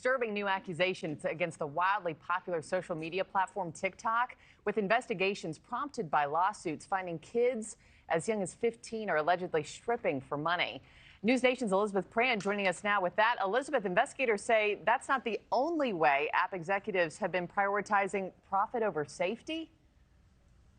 Disturbing new accusations against the wildly popular social media platform TikTok, with investigations prompted by lawsuits finding kids as young as 15 are allegedly stripping for money. NewsNation's Elizabeth Pran joining us now with that. Elizabeth, investigators say that's not the only way app executives have been prioritizing profit over safety.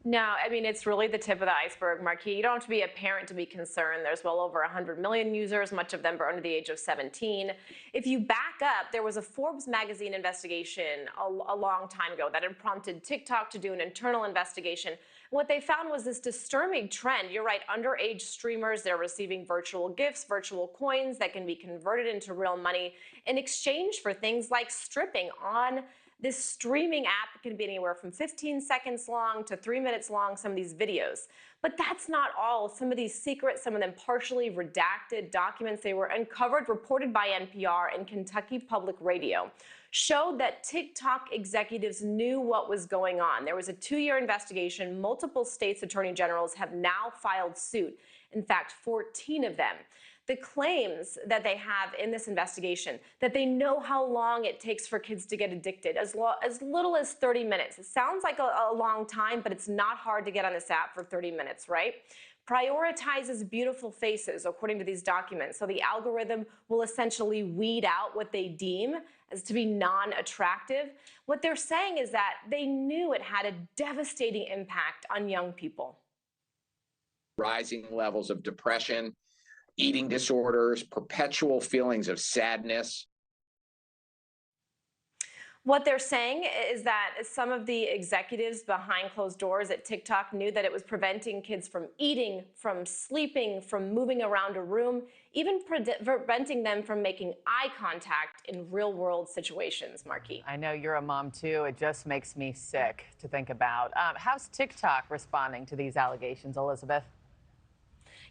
No, I mean, it's really the tip of the iceberg, Markie. You don't have to be a parent to be concerned. There's well over 100 million users, much of them are under the age of 17. If you back up, there was a Forbes magazine investigation a long time ago that had prompted TikTok to do an internal investigation. What they found was this disturbing trend. You're right, underage streamers, they're receiving virtual gifts, virtual coins that can be converted into real money in exchange for things like stripping on this streaming app. Can be anywhere from 15 seconds long to 3 minutes long, some of these videos. But that's not all. Some of these secret, some of them partially redacted documents, they were uncovered, reported by NPR and Kentucky Public Radio, showed that TikTok executives knew what was going on. There was a 2-year investigation. Multiple states' attorney generals have now filed suit. In fact, 14 of them. The claims that they have in this investigation, that they know how long it takes for kids to get addicted, as little as 30 minutes. It sounds like a long time, but it's not hard to get on this app for 30 minutes, right? Prioritizes beautiful faces, according to these documents. So the algorithm will essentially weed out what they deem as to be non-attractive. What they're saying is that they knew it had a devastating impact on young people. Rising levels of depression, eating disorders, perpetual feelings of sadness. What they're saying is that some of the executives behind closed doors at TikTok knew that it was preventing kids from eating, from sleeping, from moving around a room, even preventing them from making eye contact in real-world situations, Markie. I know you're a mom, too. It just makes me sick to think about. How's TikTok responding to these allegations, Elizabeth?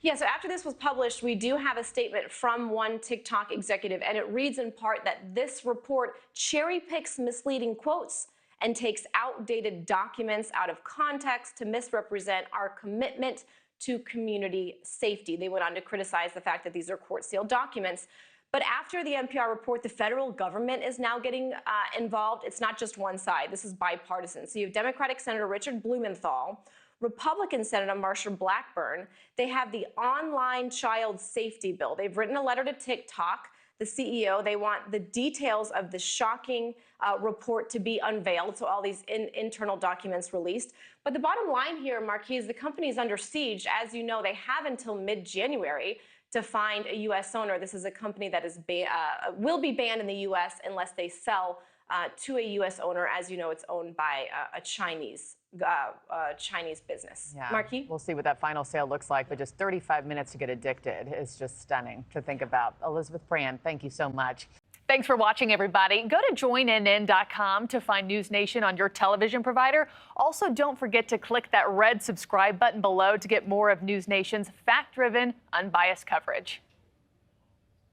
Yeah, so after this was published, we do have a statement from one TikTok executive, and it reads in part that this report cherry picks misleading quotes and takes outdated documents out of context to misrepresent our commitment to community safety. They went on to criticize the fact that these are court-sealed documents. But after the NPR report, the federal government is now getting involved. It's not just one side. This is bipartisan. So you have Democratic Senator Richard Blumenthal, Republican Senator Marsha Blackburn. They have the online child safety bill. They've written a letter to TikTok, the CEO. They want the details of the shocking report to be unveiled, so all these internal documents released. But the bottom line here, Markie, is the company is under siege. As you know, they have until mid-January to find a U.S. owner. This is a company that is will be banned in the U.S. unless they sell to a U.S. owner. As you know, it's owned by a Chinese business. Yeah. Markie? We'll see what that final sale looks like, but just 35 minutes to get addicted is just stunning to think about. Elizabeth Pran, thank you so much. Thanks for watching, everybody. Go to joinnn.com to find NewsNation on your television provider. Also, don't forget to click that red subscribe button below to get more of NewsNation's fact-driven, unbiased coverage.